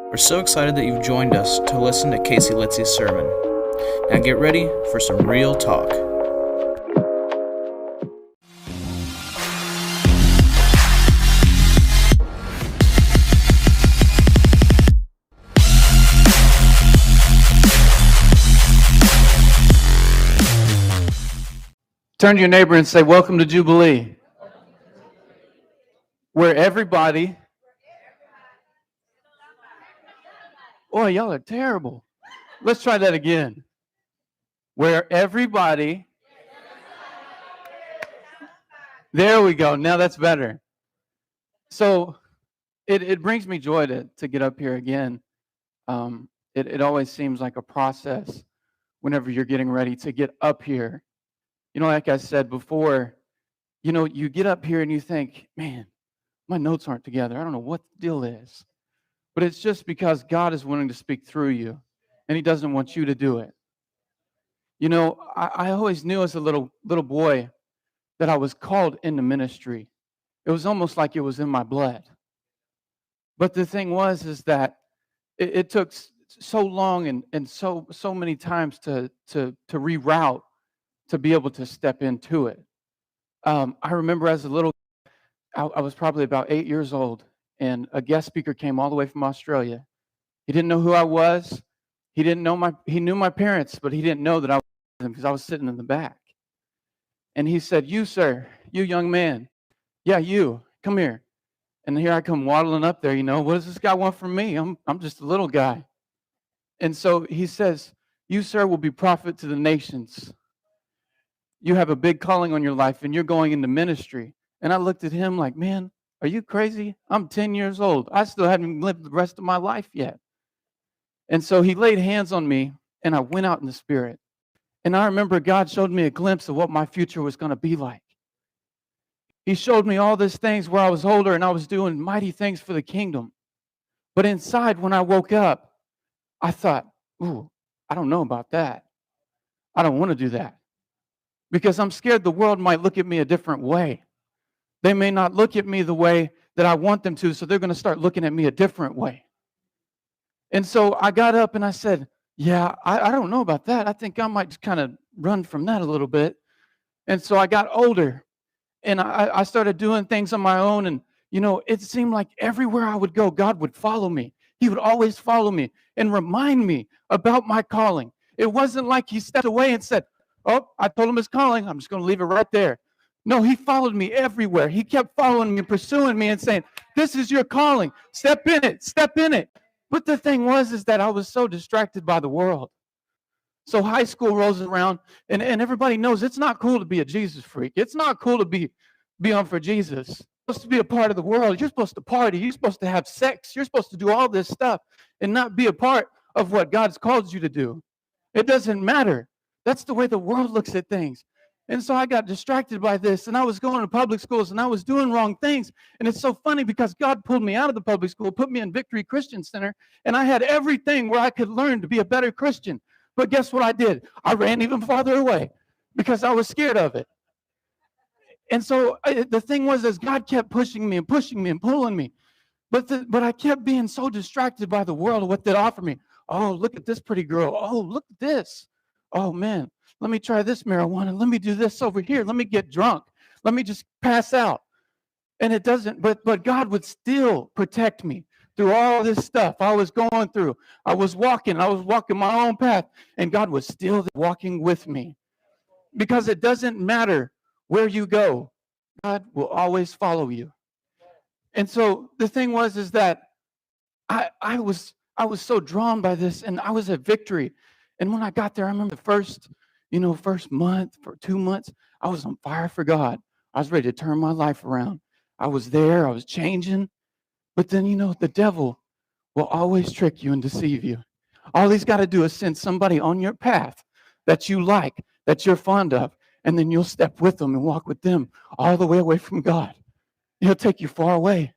We're so excited that you've joined us to listen to Casey Litsey's sermon. Now get ready for some real talk. Turn to your neighbor and say, "Welcome to Jubilee," where everybody... Boy, y'all are terrible. Let's try that again. Where everybody... There we go. Now that's better. So it brings me joy to get up here again. It always seems like a process whenever you're getting ready to get up here. You know, like I said before, you get up here and you think, man, my notes aren't together. I don't know what the deal is. But it's just because God is wanting to speak through you, and He doesn't want you to do it. You know, I always knew as a little boy that I was called into ministry. It was almost like it was in my blood. But the thing is that it took so long and so many times to reroute to be able to step into it. I remember as a little, I was probably about 8 years old, and a guest speaker came all the way from Australia. He didn't know who I was. He knew my parents, but he didn't know that I was them because I was sitting in the back. And he said, "You, sir, you young man, yeah, you, come here." And here I come waddling up there, what does this guy want from me? I'm just a little guy. And so he says, "You, sir, will be prophet to the nations. You have a big calling on your life, and you're going into ministry." And I looked at him like, man, are you crazy? I'm 10 years old. I still haven't lived the rest of my life yet. And so he laid hands on me, and I went out in the Spirit. And I remember God showed me a glimpse of what my future was going to be like. He showed me all these things where I was older and I was doing mighty things for the kingdom. But inside, when I woke up, I thought, ooh, I don't know about that. I don't want to do that. Because I'm scared the world might look at me a different way. They may not look at me the way that I want them to, so they're going to start looking at me a different way. And so I got up and I said, yeah, I don't know about that. I think I might just kind of run from that a little bit. And so I got older and I started doing things on my own. And, it seemed like everywhere I would go, God would follow me. He would always follow me and remind me about my calling. It wasn't like He stepped away and said, "Oh, I told him his calling. I'm just going to leave it right there." No, He followed me everywhere. He kept following me and pursuing me and saying, "This is your calling. Step in it. Step in it." But the thing is that I was so distracted by the world. So high school rolls around, and everybody knows it's not cool to be a Jesus freak. It's not cool to be on for Jesus. You're supposed to be a part of the world. You're supposed to party. You're supposed to have sex. You're supposed to do all this stuff and not be a part of what God's called you to do. It doesn't matter. That's the way the world looks at things. And so I got distracted by this, and I was going to public schools, and I was doing wrong things. And it's so funny because God pulled me out of the public school, put me in Victory Christian Center, and I had everything where I could learn to be a better Christian. But guess what I did? I ran even farther away because I was scared of it. And so the thing was, as God kept pushing me and pushing me and pulling me, but I kept being so distracted by the world and what they'd offer me. Oh, look at this pretty girl. Oh, look at this. Oh, man. Let me try this marijuana. Let me do this over here. Let me get drunk. Let me just pass out. And it doesn't, but God would still protect me through all this stuff I was going through. I was walking my own path, and God was still walking with me. Because it doesn't matter where you go, God will always follow you. And so the thing is that I was so drawn by this, and I was at Victory. And when I got there, I remember the first month, for 2 months, I was on fire for God. I was ready to turn my life around. I was there, I was changing. But then, the devil will always trick you and deceive you. All he's got to do is send somebody on your path that you like, that you're fond of, and then you'll step with them and walk with them all the way away from God. He'll take you far away,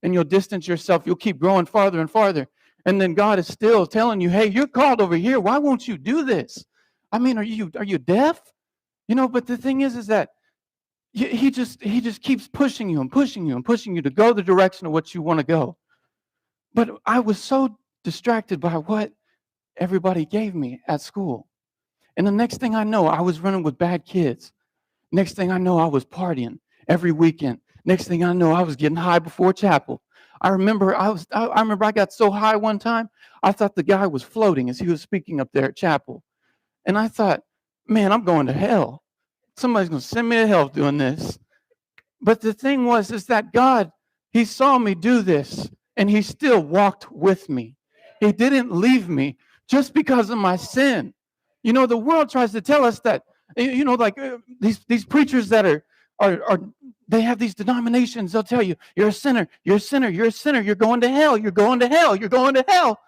and you'll distance yourself. You'll keep growing farther and farther. And then God is still telling you, hey, you're called over here. Why won't you do this? I mean, are you deaf? But the thing is that he just keeps pushing you and pushing you and pushing you to go the direction of what you want to go. But I was so distracted by what everybody gave me at school. And the next thing I know, I was running with bad kids. Next thing I know, I was partying every weekend. Next thing I know, I was getting high before chapel. I remember I got so high one time, I thought the guy was floating as he was speaking up there at chapel. And I thought, man, I'm going to hell. Somebody's going to send me to hell doing this. But the thing was, is that God, he saw me do this and he still walked with me. He didn't leave me just because of my sin. You know, the world tries to tell us that, like these preachers that are they have these denominations. They'll tell you, you're a sinner, you're a sinner, you're a sinner, you're going to hell, you're going to hell, you're going to hell.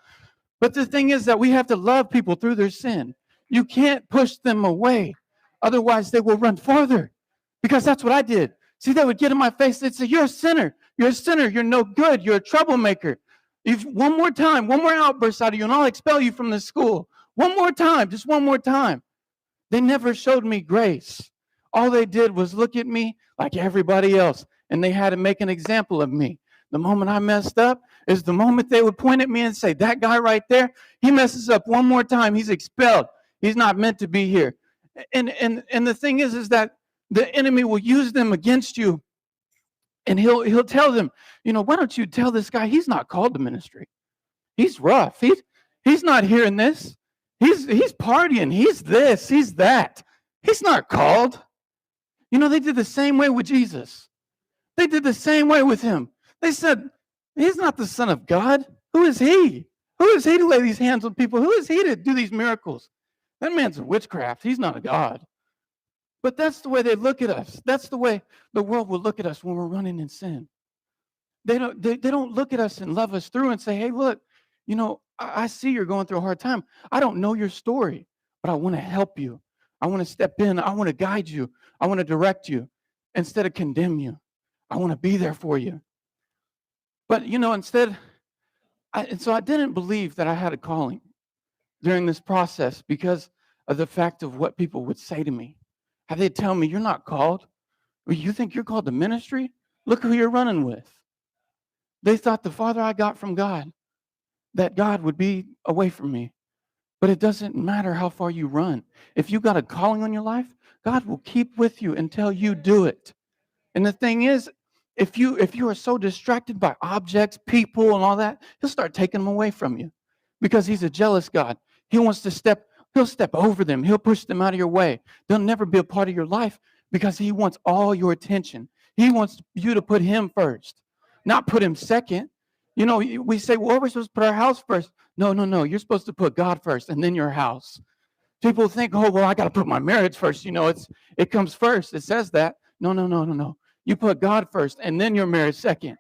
But the thing is that we have to love people through their sin. You can't push them away. Otherwise, they will run farther. Because that's what I did. See, they would get in my face. They'd say, you're a sinner. You're a sinner. You're no good. You're a troublemaker. If one more time, one more outburst out of you, and I'll expel you from the school. One more time, just one more time. They never showed me grace. All they did was look at me like everybody else, and they had to make an example of me. The moment I messed up is the moment they would point at me and say, that guy right there, he messes up one more time, he's expelled. He's not meant to be here. And the thing is that the enemy will use them against you, and he'll tell them, why don't you tell this guy he's not called to ministry? He's rough. He's not hearing this. He's partying. He's this. He's that. He's not called. They did the same way with Jesus. They did the same way with him. They said, he's not the Son of God. Who is he? Who is he to lay these hands on people? Who is he to do these miracles? That man's a witchcraft. He's not a God. But that's the way they look at us. That's the way the world will look at us when we're running in sin. They don't look at us and love us through and say, hey, look, I see you're going through a hard time. I don't know your story, but I want to help you. I want to step in. I want to guide you. I want to direct you instead of condemn you. I want to be there for you. But, instead, I didn't believe that I had a calling during this process because of the fact of what people would say to me. How they'd tell me, you're not called. Well, you think you're called to ministry? Look who you're running with. They thought the farther I got from God, that God would be away from me. But it doesn't matter how far you run. If you got a calling on your life, God will keep with you until you do it. And the thing is, if you are so distracted by objects, people, and all that, he'll start taking them away from you because he's a jealous God. He'll step over them. He'll push them out of your way. They'll never be a part of your life because he wants all your attention. He wants you to put him first, not put him second. We say, well, we're supposed to put our house first. No. You're supposed to put God first and then your house. People think, oh, well, I got to put my marriage first. It comes first. It says that. No. You put God first and then your marriage second.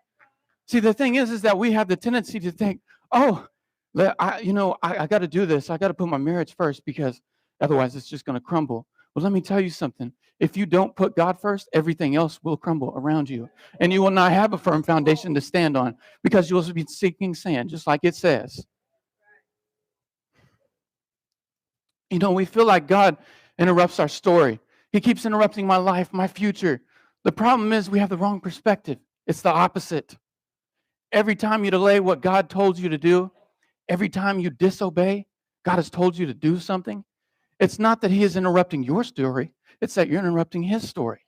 See, the thing is that we have the tendency to think, oh, I got to do this. I got to put my marriage first because otherwise it's just going to crumble. Well, let me tell you something. If you don't put God first, everything else will crumble around you. And you will not have a firm foundation to stand on because you'll be sinking sand, just like it says. We feel like God interrupts our story. He keeps interrupting my life, my future. The problem is we have the wrong perspective. It's the opposite. Every time you delay what God told you to do, every time you disobey, God has told you to do something. It's not that he is interrupting your story. It's that you're interrupting his story.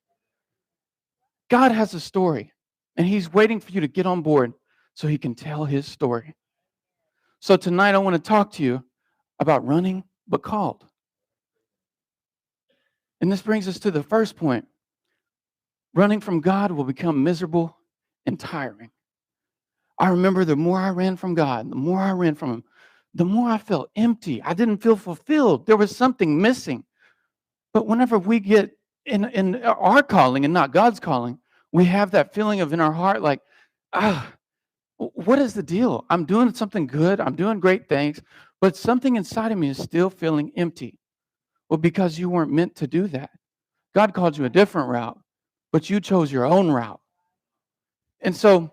God has a story, and he's waiting for you to get on board so he can tell his story. So tonight I want to talk to you about running but called. And this brings us to the first point. Running from God will become miserable and tiring. I remember the more I ran from God, the more I ran from him, the more I felt empty. I didn't feel fulfilled. There was something missing. But whenever we get in our calling and not God's calling, we have that feeling of in our heart like, what is the deal? I'm doing something good. I'm doing great things, but something inside of me is still feeling empty. Well, because you weren't meant to do that. God called you a different route, but you chose your own route. And so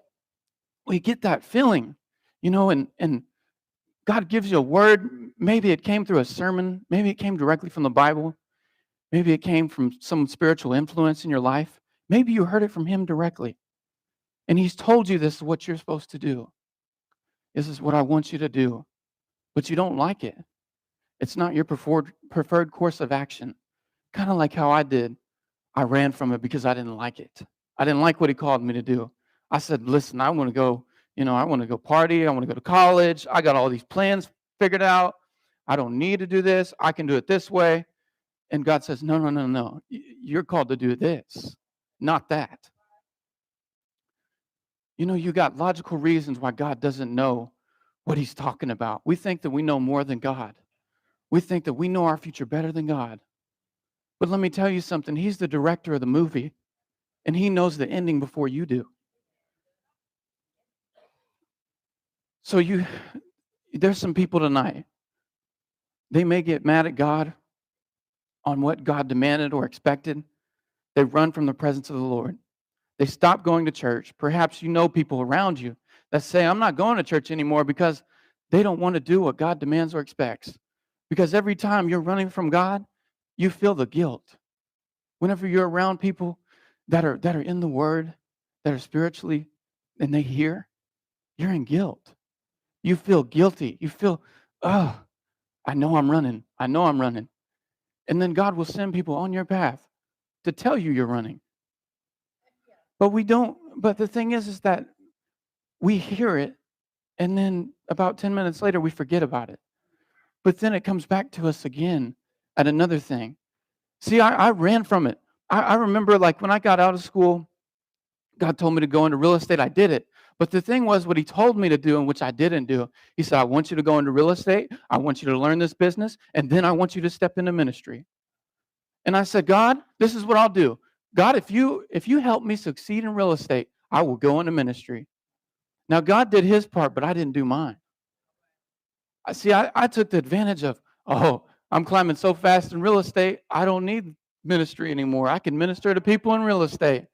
we get that feeling, and God gives you a word. Maybe it came through a sermon. Maybe it came directly from the Bible. Maybe it came from some spiritual influence in your life. Maybe you heard it from him directly. And he's told you this is what you're supposed to do. This is what I want you to do, but you don't like it. It's not your preferred course of action. Kind of like how I did. I ran from it because I didn't like it. I didn't like what he called me to do. I said, listen, I want to go, I want to go party. I want to go to college. I got all these plans figured out. I don't need to do this. I can do it this way. And God says, no, no, no, no. You're called to do this, not that. You got logical reasons why God doesn't know what he's talking about. We think that we know more than God. We think that we know our future better than God. But let me tell you something. He's the director of the movie, and he knows the ending before you do. So there's some people tonight. They may get mad at God on what God demanded or expected. They run from the presence of the Lord. They stop going to church. Perhaps you know people around you that say, I'm not going to church anymore because they don't want to do what God demands or expects. Because every time you're running from God, you feel the guilt. Whenever you're around people that are in the Word, that are spiritually, and they hear, you're in guilt. You feel guilty. You feel, oh, I know I'm running. I know I'm running. And then God will send people on your path to tell you you're running. But we don't, but the thing is that we hear it, and then about 10 minutes later, we forget about it. But then it comes back to us again at another thing. See, I ran from it. I remember like when I got out of school, God told me to go into real estate. I did it. But the thing was what he told me to do and which I didn't do. He said, I want you to go into real estate. I want you to learn this business. And then I want you to step into ministry. And I said, God, this is what I'll do. God, if you help me succeed in real estate, I will go into ministry. Now, God did his part, but I didn't do mine. I took the advantage of, I'm climbing so fast in real estate, I don't need ministry anymore. I can minister to people in real estate.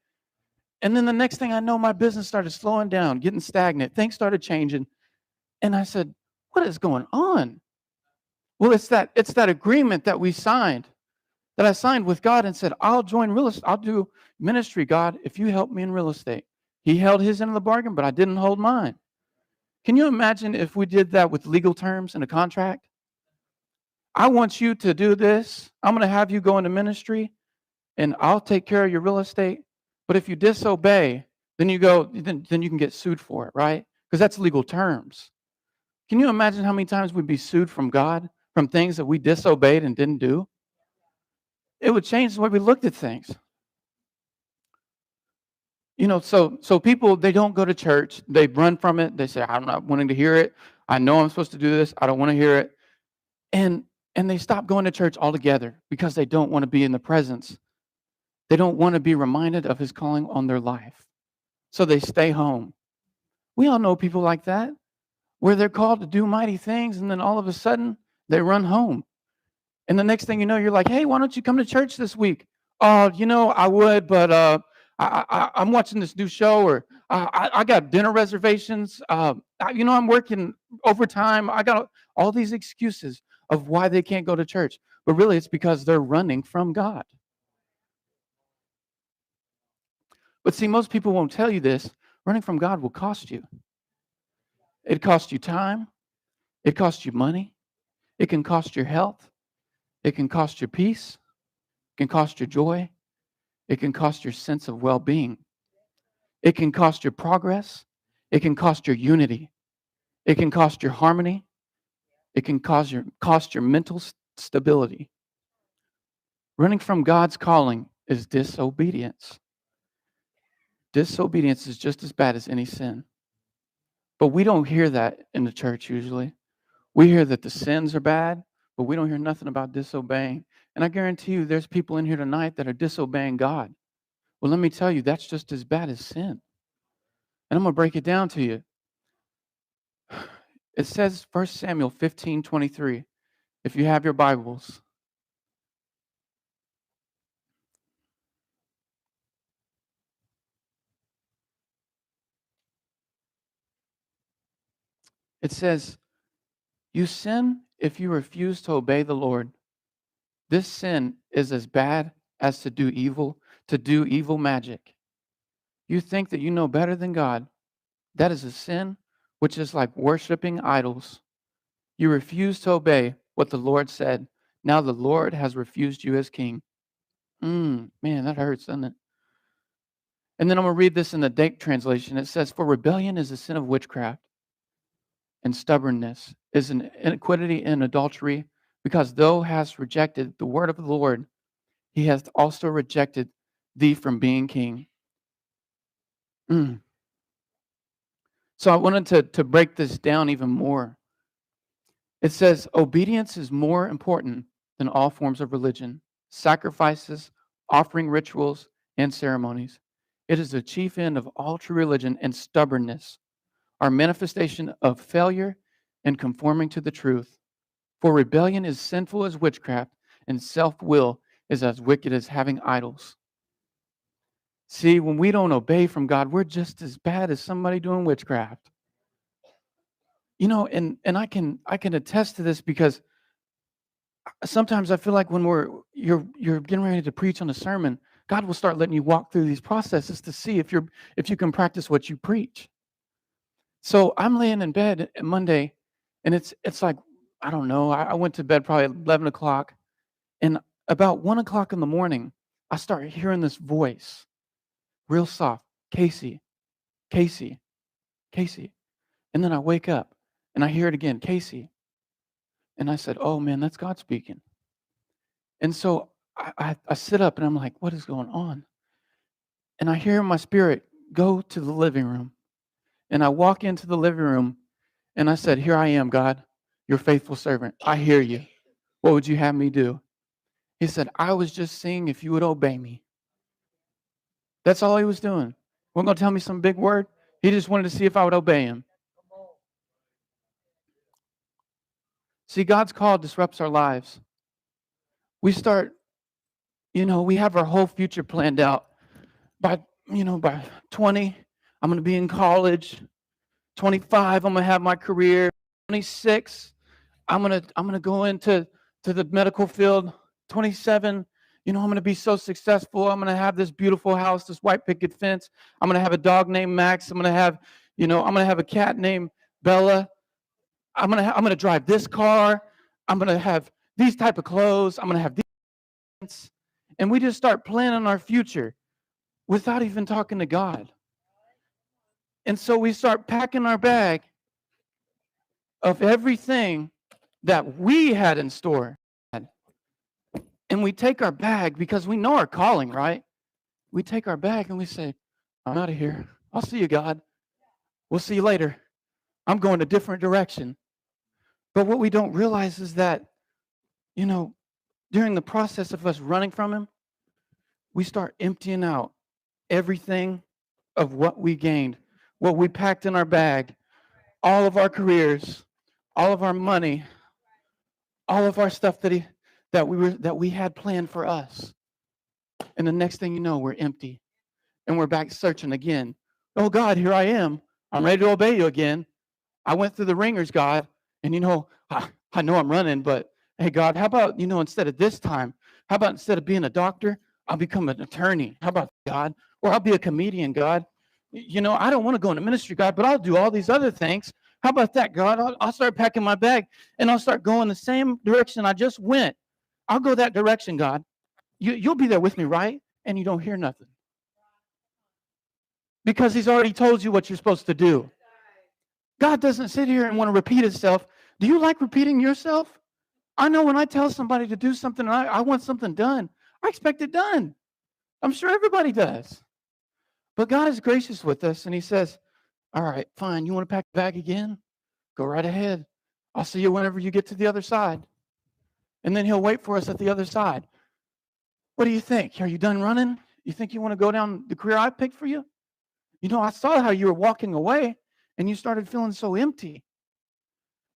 And then the next thing I know, my business started slowing down, getting stagnant. Things started changing. And I said, what is going on? Well, it's that agreement that we signed, that I signed with God and said, I'll join real estate. I'll do ministry, God, if you help me in real estate. He held his end of the bargain, but I didn't hold mine. Can you imagine if we did that with legal terms in a contract? I want you to do this. I'm going to have you go into ministry, and I'll take care of your real estate. But if you disobey, then you can get sued for it, right? Because that's legal terms. Can you imagine how many times we'd be sued from God from things that we disobeyed and didn't do? It would change the way we looked at things. So people, they don't go to church. They run from it. They say, I'm not wanting to hear it. I know I'm supposed to do this. I don't want to hear it. And they stop going to church altogether because they don't want to be in the presence. They don't want to be reminded of his calling on their life. So they stay home. We all know people like that, where they're called to do mighty things, and then all of a sudden, they run home. And the next thing you know, you're like, hey, why don't you come to church this week? Oh, I would, but I'm watching this new show, or I got dinner reservations. I'm working overtime. I got all these excuses of why they can't go to church. But really, it's because they're running from God. But see, most people won't tell you this. Running from God will cost you. It costs you time. It costs you money. It can cost your health. It can cost your peace. It can cost your joy. It can cost your sense of well-being. It can cost your progress. It can cost your unity. It can cost your harmony. It can cost your mental stability. Running from God's calling is disobedience. Disobedience is just as bad as any sin. But we don't hear that in the church usually. We hear that the sins are bad, but we don't hear nothing about disobeying. And I guarantee you there's people in here tonight that are disobeying God. Well, let me tell you, that's just as bad as sin. And I'm going to break it down to you. It says 1 Samuel 15:23. If you have your Bibles. It says, you sin if you refuse to obey the Lord. This sin is as bad as to do evil magic. You think that you know better than God. That is a sin which is like worshiping idols. You refuse to obey what the Lord said. Now the Lord has refused you as king. Man, that hurts, doesn't it? And then I'm going to read this in the Dake translation. It says, "For rebellion is a sin of witchcraft, and stubbornness is an iniquity and adultery, because thou hast rejected the word of the Lord, he hath also rejected thee from being king." Mm. So I wanted to break this down even more. It says, obedience is more important than all forms of religion, sacrifices, offering rituals, and ceremonies. It is the chief end of all true religion, and stubbornness, our manifestation of failure and conforming to the truth. For rebellion is sinful as witchcraft, and self-will is as wicked as having idols. See, when we don't obey from God, we're just as bad as somebody doing witchcraft. And I can attest to this, because sometimes I feel like when you're getting ready to preach on a sermon, God will start letting you walk through these processes to see if you can practice what you preach. So I'm laying in bed Monday, and it's like, I don't know, I went to bed probably 11 o'clock, and about 1 o'clock in the morning, I start hearing this voice, real soft, "Casey, Casey, Casey." And then I wake up, and I hear it again, "Casey." And I said, "Oh man, that's God speaking." And so I sit up, and I'm like, what is going on? And I hear in my spirit, "Go to the living room." And I walk into the living room, and I said, "Here I am, God, your faithful servant. I hear you. What would you have me do?" He said, "I was just seeing if you would obey me." That's all he was doing. Wasn't going to tell me some big word. He just wanted to see if I would obey him. See, God's call disrupts our lives. We start, we have our whole future planned out. By 20, I'm going to be in college. 25, I'm going to have my career. 26, I'm going to go into the medical field. 27, I'm going to be so successful. I'm going to have this beautiful house, this white picket fence. I'm going to have a dog named Max. I'm going to have, I'm going to have a cat named Bella. I'm going to drive this car. I'm going to have these type of clothes. I'm going to have these. And we just start planning our future without even talking to God. And so we start packing our bag of everything that we had in store. And we take our bag, because we know our calling, right? We take our bag and we say, "I'm out of here. I'll see you, God. We'll see you later. I'm going a different direction." But what we don't realize is that, during the process of us running from him, we start emptying out everything of what we gained, what we packed in our bag, all of our careers, all of our money, all of our stuff that we had planned for us. And the next thing you know, we're empty, and we're back searching again. "Oh God, here I am. I'm ready to obey you again. I went through the ringers, God, and I know I'm running, but hey, God, how about, instead of this time, how about instead of being a doctor, I'll become an attorney? How about that, God? Or I'll be a comedian, God. I don't want to go into ministry, God, but I'll do all these other things. How about that, God? I'll start packing my bag, and I'll start going the same direction I just went. I'll go that direction, God. You'll be there with me, right?" And you don't hear nothing, because he's already told you what you're supposed to do. God doesn't sit here and want to repeat himself. Do you like repeating yourself? I know when I tell somebody to do something and I want something done, I expect it done. I'm sure everybody does. But God is gracious with us, and he says, "All right, fine. You want to pack the bag again? Go right ahead. I'll see you whenever you get to the other side." And then he'll wait for us at the other side. What do you think? Are you done running? You think you want to go down the career I picked for you? I saw how you were walking away, and you started feeling so empty.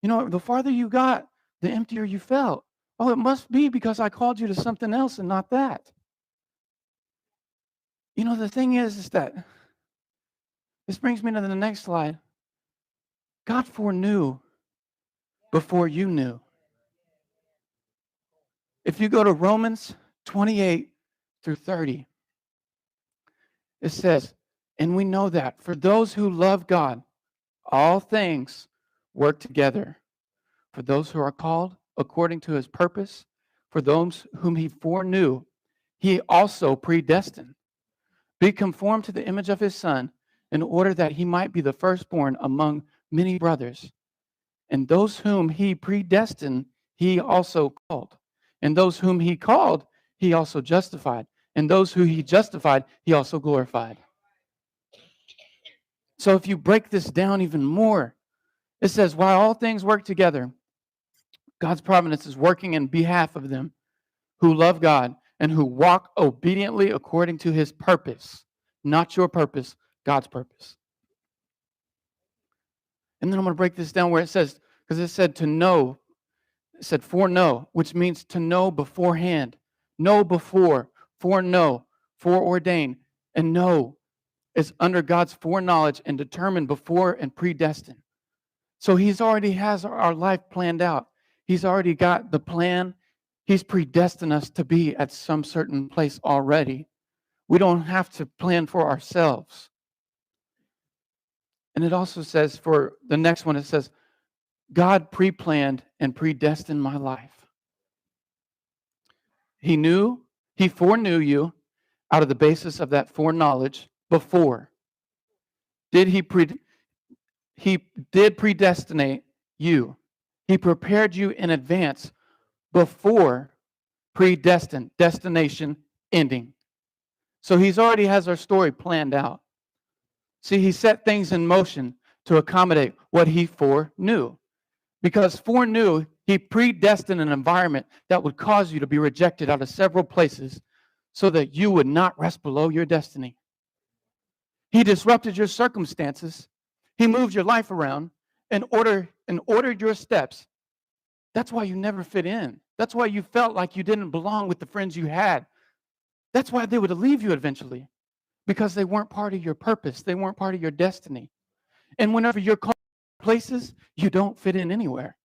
The farther you got, the emptier you felt. Oh, it must be because I called you to something else and not that. The thing is that this brings me to the next slide. God foreknew before you knew. If you go to Romans 28 through 30, it says, "And we know that for those who love God, All things work together for those who are called according to his purpose, for those whom he foreknew, he also predestined. Be conformed to the image of his Son, in order that he might be the firstborn among many brothers. And those whom he predestined, he also called. And those whom he called, he also justified. And those who he justified, he also glorified. So if you break this down even more, it says, while all things work together, God's providence is working in behalf of them who love God and who walk obediently according to his purpose. Not your purpose, God's purpose. And then I'm going to break this down where it says, because it said to know, it said foreknow, which means to know beforehand, know before, foreknow, foreordain, and know is under God's foreknowledge and determined before and predestined. So he's already has our life planned out. He's already got the plan. He's predestined us to be at some certain place already. We don't have to plan for ourselves. And it also says for the next one, it says, God pre-planned and predestined my life. He foreknew you out of the basis of that foreknowledge before. He did predestinate you. He prepared you in advance before predestined, destination, ending. So he's already has our story planned out. See, he set things in motion to accommodate what he foreknew. Because foreknew, he predestined an environment that would cause you to be rejected out of several places so that you would not rest below your destiny. He disrupted your circumstances. He moved your life around and ordered your steps. That's why you never fit in. That's why you felt like you didn't belong with the friends you had. That's why they would leave you eventually, because they weren't part of your purpose. They weren't part of your destiny. And whenever you're called places, you don't fit in anywhere.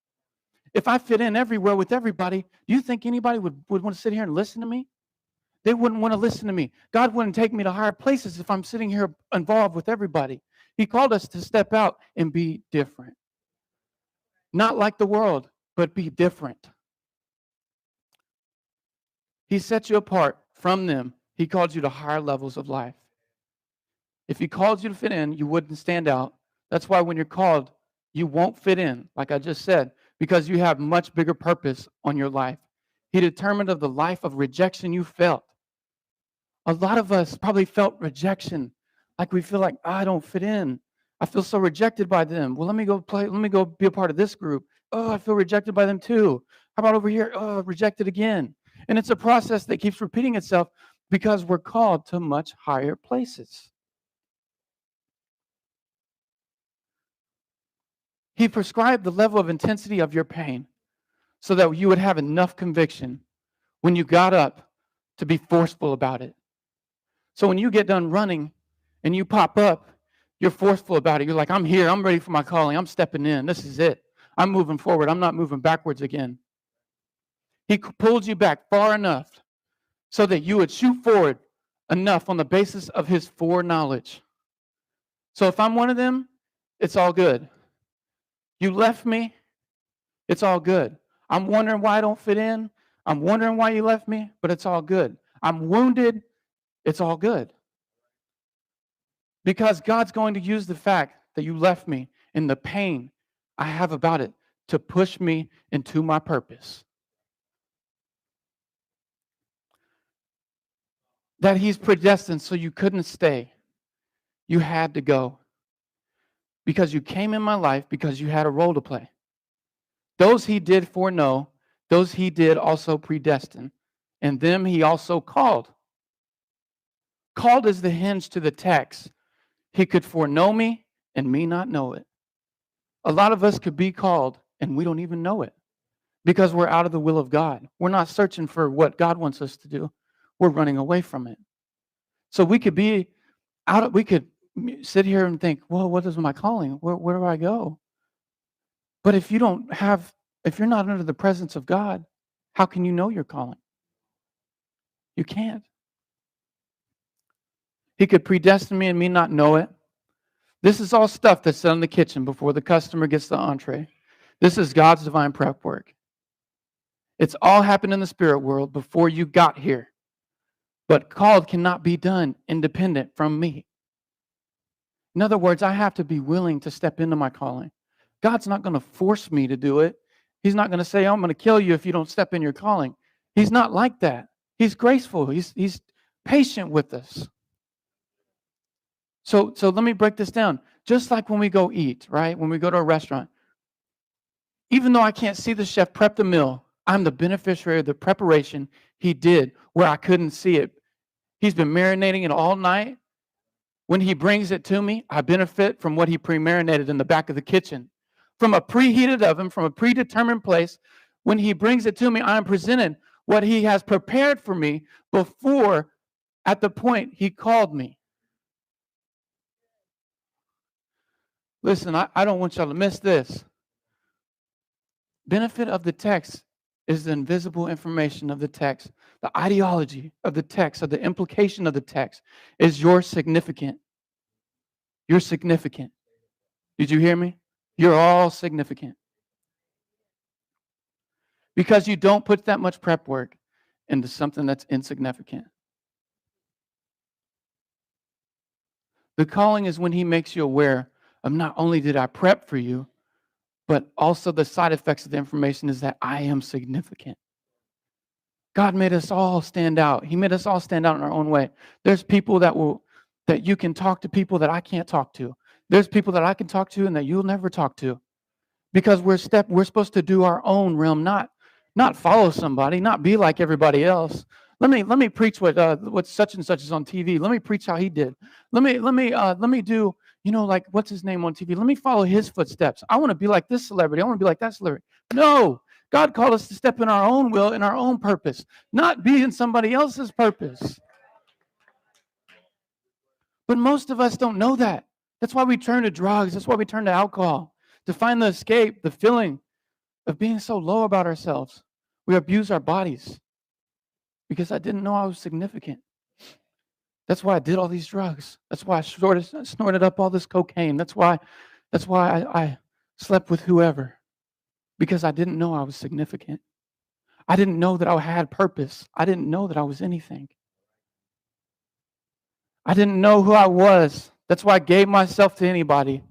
If I fit in everywhere with everybody, do you think anybody would want to sit here and listen to me? They wouldn't want to listen to me. God wouldn't take me to higher places if I'm sitting here involved with everybody. He called us to step out and be different. Not like the world, but be different. He set you apart from them. He called you to higher levels of life. If he called you to fit in, you wouldn't stand out. That's why when you're called, you won't fit in, like I just said, because you have much bigger purpose on your life. He determined of the life of rejection you felt. A lot of us probably felt rejection, like we feel like, I don't fit in. I feel so rejected by them. Well, let me go be a part of this group. Oh, I feel rejected by them too. How about over here? Oh, rejected again. And it's a process that keeps repeating itself because we're called to much higher places. He prescribed the level of intensity of your pain so that you would have enough conviction when you got up to be forceful about it. So when you get done running and you pop up, you're forceful about it. You're like, I'm here. I'm ready for my calling. I'm stepping in. This is it. I'm moving forward. I'm not moving backwards again. He pulled you back far enough so that you would shoot forward enough on the basis of his foreknowledge. So if I'm one of them, it's all good. You left me, it's all good. I'm wondering why I don't fit in. I'm wondering why you left me, but it's all good. I'm wounded, it's all good. Because God's going to use the fact that you left me and the pain I have about it to push me into my purpose. That he's predestined so you couldn't stay. You had to go. Because you came in my life because you had a role to play. Those he did foreknow, those he did also predestine, and them he also called. Called is the hinge to the text. He could foreknow me and me not know it. A lot of us could be called and we don't even know it because we're out of the will of God. We're not searching for what God wants us to do. We're running away from it. So we could be we could sit here and think, well, what is my calling? Where do I go? But if you're not under the presence of God, how can you know your calling? You can't. He could predestine me and me not know it. This is all stuff that's done in the kitchen before the customer gets the entree. This is God's divine prep work. It's all happened in the spirit world before you got here. But called cannot be done independent from me. In other words, I have to be willing to step into my calling. God's not going to force me to do it. He's not going to say, I'm going to kill you if you don't step in your calling. He's not like that. He's graceful. He's patient with us. So let me break this down. Just like when we go eat, right? When we go to a restaurant, even though I can't see the chef prep the meal, I'm the beneficiary of the preparation he did where I couldn't see it. He's been marinating it all night. When he brings it to me, I benefit from what he pre-marinated in the back of the kitchen. From a preheated oven, from a predetermined place, when he brings it to me, I am presented what he has prepared for me before, at the point he called me. Listen, I don't want y'all to miss this. Benefit of the text is the invisible information of the text. The ideology of the text, of the implication of the text, is you're significant. You're significant. Did you hear me? You're all significant. Because you don't put that much prep work into something that's insignificant. The calling is when he makes you aware of not only did I prep for you, but also the side effects of the information is that I am significant. God made us all stand out. He made us all stand out in our own way. There's people that you can talk to, people that I can't talk to. There's people that I can talk to and that you'll never talk to. Because we're supposed to do our own realm, not follow somebody, not be like everybody else. Let me preach what such and such is on TV. Let me preach how he did. Let me do, like what's his name on TV. Let me follow his footsteps. I want to be like this celebrity. I want to be like that celebrity. No, God called us to step in our own will and our own purpose, not be in somebody else's purpose. But most of us don't know that. That's why we turn to drugs. That's why we turn to alcohol, to find the escape, the feeling of being so low about ourselves. We abuse our bodies because I didn't know I was significant. That's why I did all these drugs. That's why I snorted up all this cocaine. That's why I slept with whoever, because I didn't know I was significant. I didn't know that I had purpose. I didn't know that I was anything. I didn't know who I was. That's why I gave myself to anybody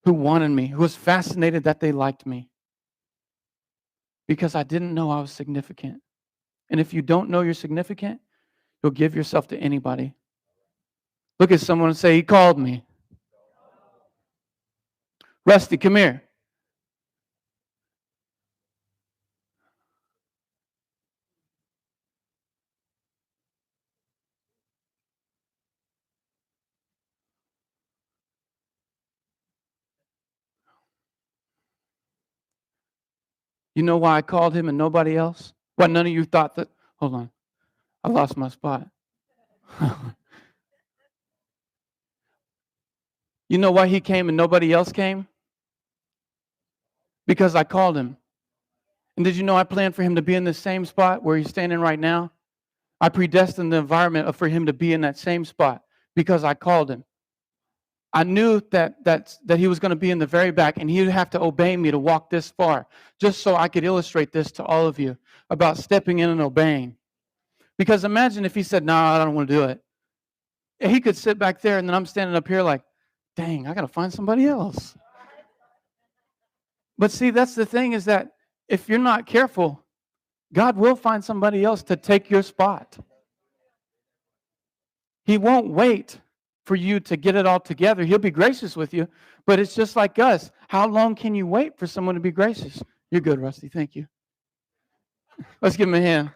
who wanted me, who was fascinated that they liked me, because I didn't know I was significant. And if you don't know you're significant, you'll give yourself to anybody. Look at someone and say, he called me. Rusty, come here. You know why I called him and nobody else? Why none of you thought that? Hold on. I lost my spot. You know why he came and nobody else came? Because I called him. And did you know I planned for him to be in the same spot where he's standing right now? I predestined the environment for him to be in that same spot because I called him. I knew that he was going to be in the very back and he would have to obey me to walk this far, just so I could illustrate this to all of you about stepping in and obeying. Because imagine if he said, no, I don't want to do it. He could sit back there and then I'm standing up here like, dang, I got to find somebody else. But see, that's the thing, is that if you're not careful, God will find somebody else to take your spot. He won't wait for you to get it all together. He'll be gracious with you, but it's just like us. How long can you wait for someone to be gracious? You're good, Rusty. Thank you. Let's give him a hand.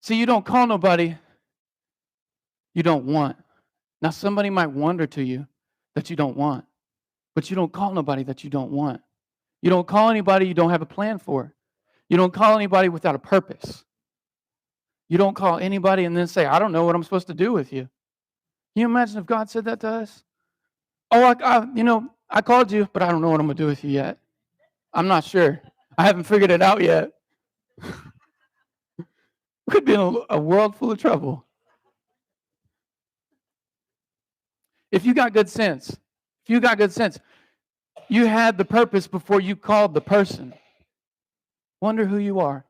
See, you don't call nobody you don't want. Now, somebody might wonder to you that you don't want, but you don't call nobody that you don't want. You don't call anybody you don't have a plan for. You don't call anybody without a purpose. You don't call anybody and then say, I don't know what I'm supposed to do with you. Can you imagine if God said that to us? Oh, I called you, but I don't know what I'm going to do with you yet. I'm not sure. I haven't figured it out yet. We'd be in a world full of trouble. If you got good sense, you had the purpose before you called the person. Wonder who you are.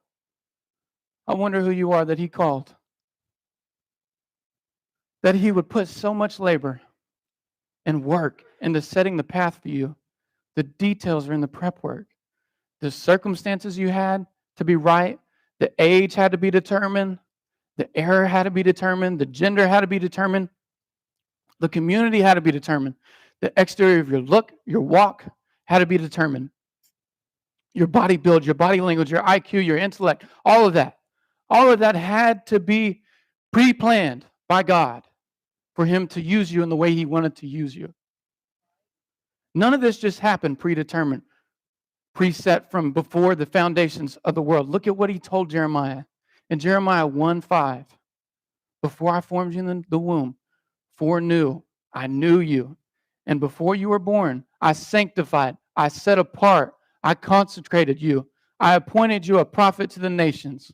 I wonder who you are that he called. That he would put so much labor and work into setting the path for you. The details are in the prep work. The circumstances you had to be right, the age had to be determined, the error had to be determined, the gender had to be determined, the community had to be determined, the exterior of your look, your walk had to be determined. Your body build, your body language, your IQ, your intellect, all of that had to be pre-planned by God for him to use you in the way he wanted to use you. None of this just happened predetermined, preset from before the foundations of the world. Look at what he told Jeremiah. In Jeremiah 1:5, before I formed you in the womb, foreknew, I knew you. And before you were born, I sanctified, I set apart, I consecrated you. I appointed you a prophet to the nations.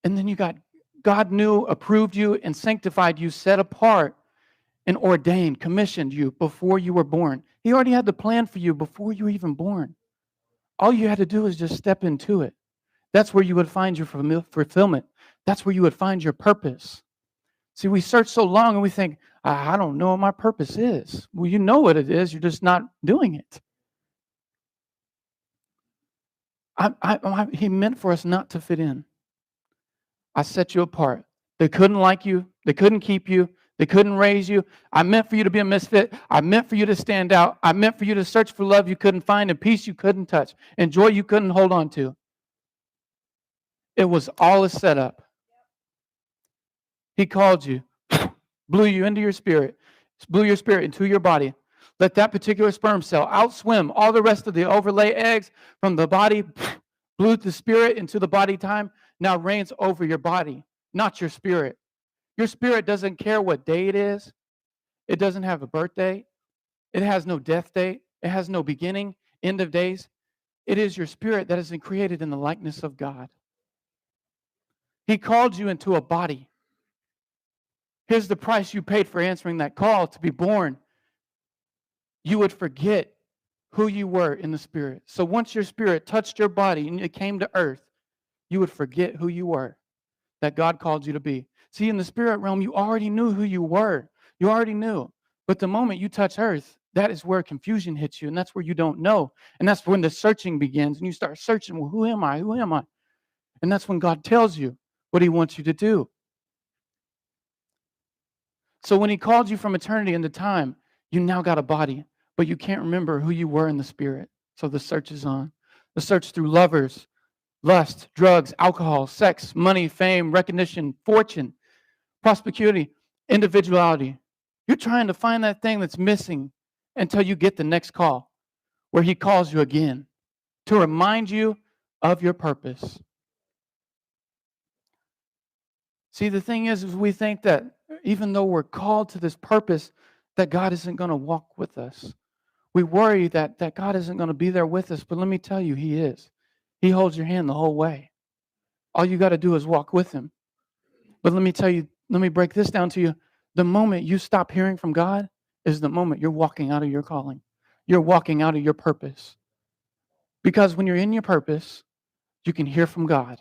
And then you got God knew, approved you, and sanctified you, set apart, and ordained, commissioned you before you were born. He already had the plan for you before you were even born. All you had to do is just step into it. That's where you would find your fulfillment. That's where you would find your purpose. See, we search so long and we think, I don't know what my purpose is. Well, you know what it is. You're just not doing it. He meant for us not to fit in. I set you apart. They couldn't like you. They couldn't keep you. They couldn't raise you. I meant for you to be a misfit. I meant for you to stand out. I meant for you to search for love you couldn't find and peace you couldn't touch and joy you couldn't hold on to. It was all a setup. He called you, blew you into your spirit, blew your spirit into your body. Let that particular sperm cell outswim all the rest of the overlay eggs from the body, blew the spirit into the body time, now reigns over your body, not your spirit. Your spirit doesn't care what day it is. It doesn't have a birthday. It has no death date. It has no beginning, end of days. It is your spirit that has been created in the likeness of God. He called you into a body. Here's the price you paid for answering that call to be born. You would forget who you were in the spirit. So once your spirit touched your body and it came to earth, you would forget who you were, that God called you to be. See, in the spirit realm, you already knew who you were. You already knew. But the moment you touch earth, that is where confusion hits you, and that's where you don't know. And that's when the searching begins, and you start searching, well, who am I? Who am I? And that's when God tells you what he wants you to do. So when he called you from eternity into time, you now got a body, but you can't remember who you were in the spirit. So the search is on. The search through lovers, lust, drugs, alcohol, sex, money, fame, recognition, fortune, prosperity, individuality. You're trying to find that thing that's missing until you get the next call where he calls you again to remind you of your purpose. See, the thing is we think that even though we're called to this purpose, that God isn't going to walk with us. We worry that God isn't going to be there with us, but let me tell you, he is. He holds your hand the whole way. All you got to do is walk with him. But let me tell you, let me break this down to you. The moment you stop hearing from God is the moment you're walking out of your calling. You're walking out of your purpose. Because when you're in your purpose, you can hear from God.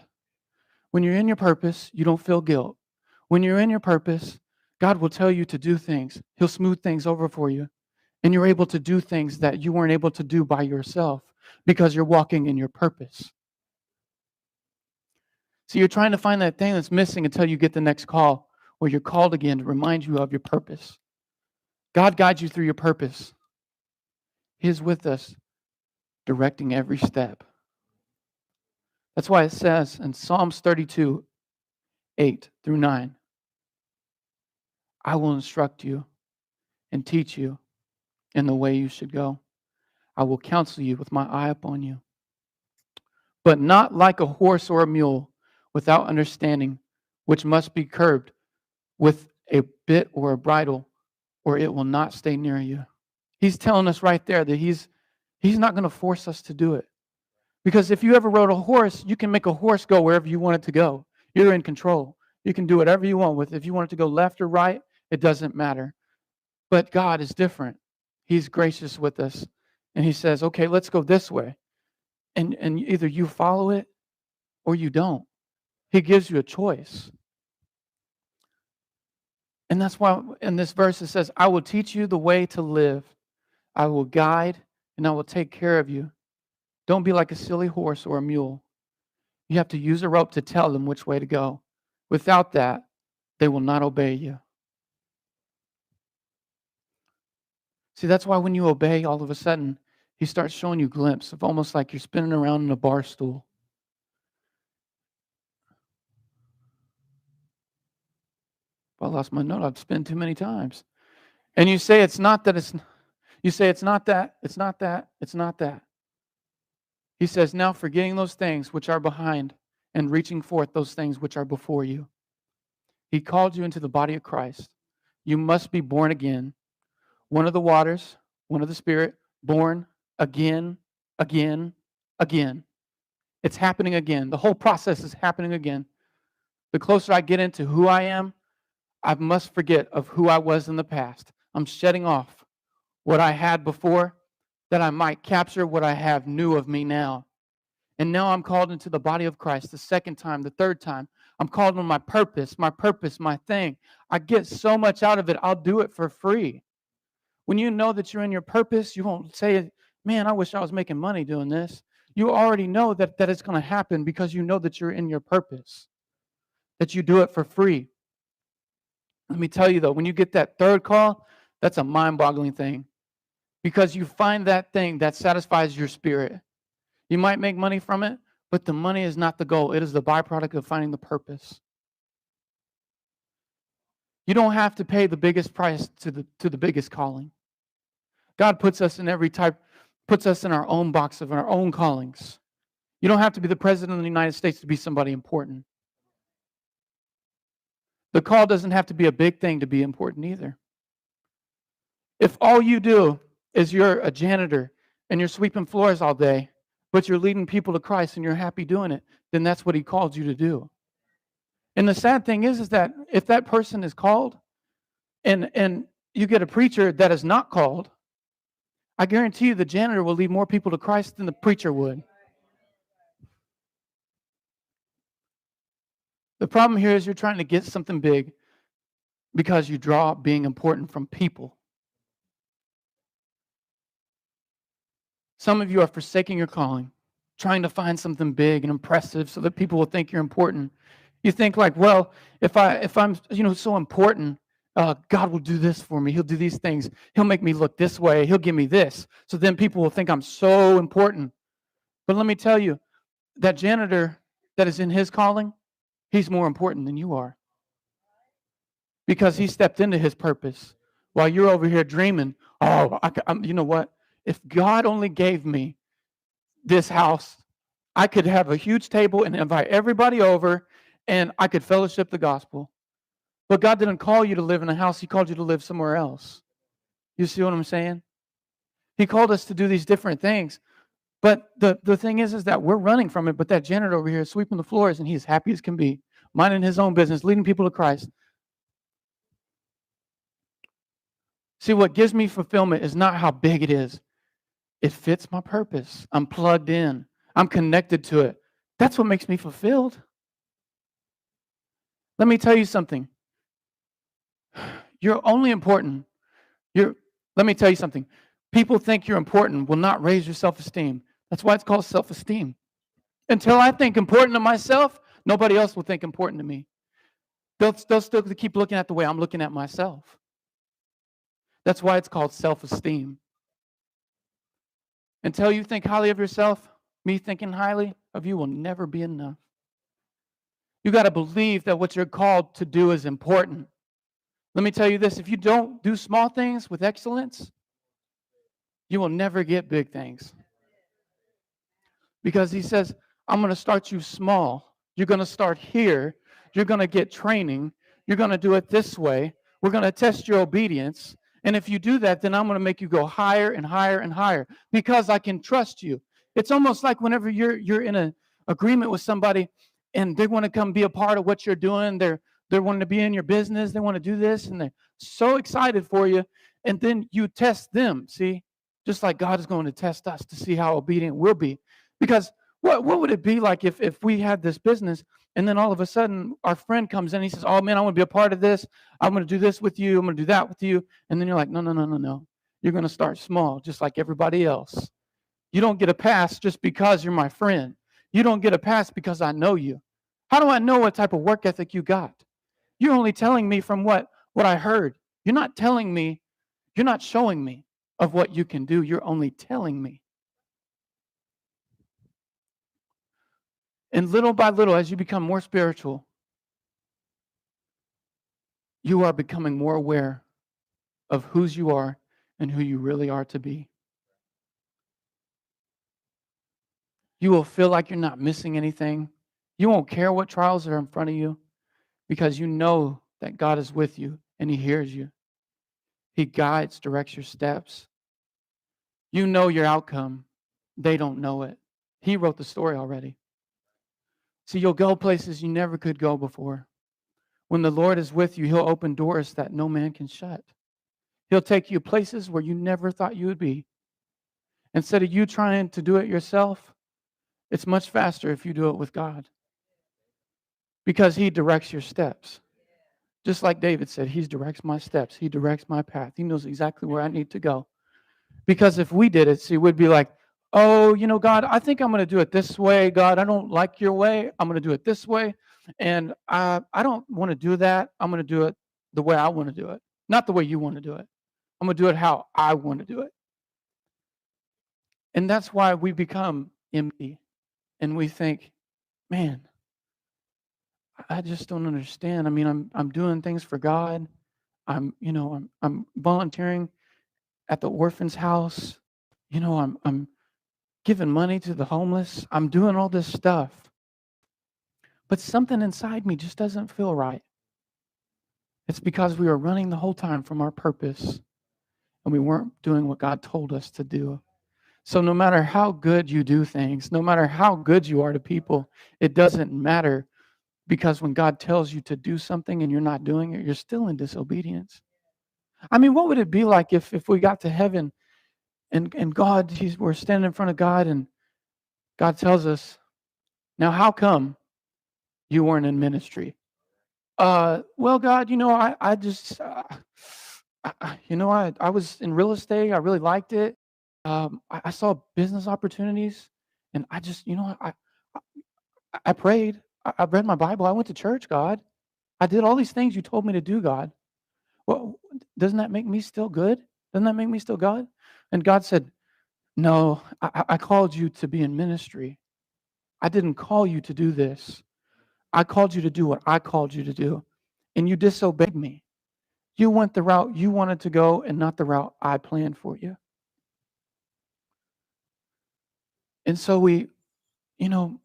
When you're in your purpose, you don't feel guilt. When you're in your purpose, God will tell you to do things. He'll smooth things over for you. And you're able to do things that you weren't able to do by yourself because you're walking in your purpose. So you're trying to find that thing that's missing until you get the next call where you're called again to remind you of your purpose. God guides you through your purpose. He is with us, directing every step. That's why it says in Psalms 32, 8 through 9, I will instruct you and teach you in the way you should go. I will counsel you with my eye upon you. But not like a horse or a mule without understanding, which must be curbed with a bit or a bridle, or it will not stay near you. He's telling us right there that he's not going to force us to do it. Because if you ever rode a horse, you can make a horse go wherever you want it to go. You're in control. You can do whatever you want with it. If you want it to go left or right, it doesn't matter. But God is different. He's gracious with us. And he says, okay, let's go this way. And either you follow it or you don't. He gives you a choice. And that's why in this verse it says, I will teach you the way to live. I will guide and I will take care of you. Don't be like a silly horse or a mule. You have to use a rope to tell them which way to go. Without that, they will not obey you. See, that's why when you obey, all of a sudden, he starts showing you a glimpse of almost like you're spinning around in a bar stool. Well, I lost my note. I've spun too many times. And you say it's not that, you say it's not that, it's not that, it's not that. He says, now forgetting those things which are behind and reaching forth those things which are before you. He called you into the body of Christ. You must be born again. One of the waters, one of the Spirit, born again, again, again. It's happening again. The whole process is happening again. The closer I get into who I am, I must forget of who I was in the past. I'm shedding off what I had before that I might capture what I have new of me now. And now I'm called into the body of Christ the second time, the third time. I'm called on my purpose, my thing. I get so much out of it, I'll do it for free. When you know that you're in your purpose, you won't say, man, I wish I was making money doing this. You already know that it's going to happen because you know that you're in your purpose, that you do it for free. Let me tell you, though, when you get that third call, that's a mind-boggling thing because you find that thing that satisfies your spirit. You might make money from it, but the money is not the goal. It is the byproduct of finding the purpose. You don't have to pay the biggest price to the biggest calling. God puts us in puts us in our own box of our own callings. You don't have to be the president of the United States to be somebody important. The call doesn't have to be a big thing to be important either. If all you do is you're a janitor and you're sweeping floors all day, but you're leading people to Christ and you're happy doing it, then that's what he called you to do. And the sad thing is that if that person is called and you get a preacher that is not called, I guarantee you the janitor will lead more people to Christ than the preacher would. The problem here is you're trying to get something big because you draw being important from people. Some of you are forsaking your calling, trying to find something big and impressive so that people will think you're important. You think like, well, if I'm so important, God will do this for me. He'll do these things. He'll make me look this way. He'll give me this. So then people will think I'm so important. But let me tell you, that janitor that is in his calling, he's more important than you are. Because he stepped into his purpose while you're over here dreaming, you know what? If God only gave me this house, I could have a huge table and invite everybody over and I could fellowship the gospel. But God didn't call you to live in a house. He called you to live somewhere else. You see what I'm saying? He called us to do these different things. But the thing is that we're running from it. But that janitor over here is sweeping the floors and he's happy as can be, minding his own business, leading people to Christ. See, what gives me fulfillment is not how big it is. It fits my purpose. I'm plugged in. I'm connected to it. That's what makes me fulfilled. Let me tell you something. You're only important. Let me tell you something. People think you're important will not raise your self-esteem. That's why it's called self-esteem. Until I think important to myself, nobody else will think important to me. They'll still keep looking at the way I'm looking at myself. That's why it's called self-esteem. Until you think highly of yourself, me thinking highly of you will never be enough. You got to believe that what you're called to do is important. Let me tell you this, if you don't do small things with excellence, you will never get big things. Because he says, I'm going to start you small. You're going to start here. You're going to get training. You're going to do it this way. We're going to test your obedience. And if you do that, then I'm going to make you go higher and higher and higher because I can trust you. It's almost like whenever you're in a agreement with somebody and they want to come be a part of what you're doing, they're wanting to be in your business, they want to do this, and they're so excited for you, and then you test them. See, just like God is going to test us to see how obedient we'll be. Because what would it be like if we had this business and then all of a sudden our friend comes in, he says, "Oh man, I want to be a part of this. I'm going to do this with you. I'm going to do that with you." And then you're like, "No, no, no, no, no. You're going to start small, just like everybody else. You don't get a pass just because you're my friend. You don't get a pass because I know you. How do I know what type of work ethic you got? You're only telling me from what I heard. You're not telling me, you're not showing me of what you can do. You're only telling me." And little by little, as you become more spiritual, you are becoming more aware of whose you are and who you really are to be. You will feel like you're not missing anything. You won't care what trials are in front of you because you know that God is with you and He hears you. He guides, directs your steps. You know your outcome. They don't know it. He wrote the story already. So you'll go places you never could go before. When the Lord is with you, He'll open doors that no man can shut. He'll take you places where you never thought you would be. Instead of you trying to do it yourself, it's much faster if you do it with God because He directs your steps. Just like David said, He directs my steps. He directs my path. He knows exactly where I need to go. Because if we did it, see, we'd be like, "Oh, God, I think I'm going to do it this way. God, I don't like your way. I'm going to do it this way. And I don't want to do that. I'm going to do it the way I want to do it, not the way you want to do it. I'm going to do it how I want to do it." And that's why we become empty and we think, "Man, I just don't understand. I mean, I'm doing things for God. I'm volunteering at the orphan's house. I'm giving money to the homeless. I'm doing all this stuff. But something inside me just doesn't feel right." It's because we were running the whole time from our purpose and we weren't doing what God told us to do. So no matter how good you do things, no matter how good you are to people, it doesn't matter, because when God tells you to do something and you're not doing it, you're still in disobedience. I mean, what would it be like if we got to heaven and we're standing in front of God and God tells us, "Now, how come you weren't in ministry?" Well, God, I just, I was in real estate. I really liked it. I saw business opportunities, and I just, I prayed. I read my Bible. I went to church, God. I did all these things you told me to do, God. Well, doesn't that make me still good? Doesn't that make me still God? And God said, "No, I called you to be in ministry. I didn't call you to do this. I called you to do what I called you to do. And you disobeyed me. You went the route you wanted to go and not the route I planned for you." And so you know,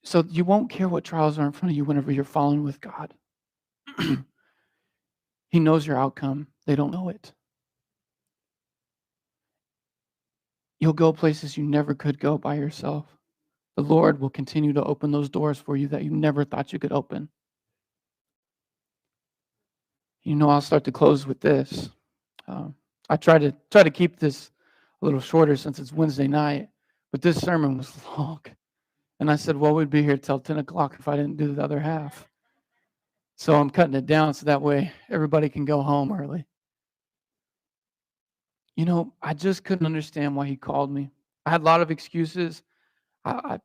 so you won't care what trials are in front of you whenever you're following with God. He knows your outcome. They don't know it. You'll go places you never could go by yourself. The Lord will continue to open those doors for you that you never thought you could open. I'll start to close with this. I try to keep this a little shorter since it's Wednesday night, but this sermon was long. And I said, well, we'd be here till 10 o'clock if I didn't do the other half. So I'm cutting it down so that way everybody can go home early. I just couldn't understand why He called me. I had a lot of excuses. I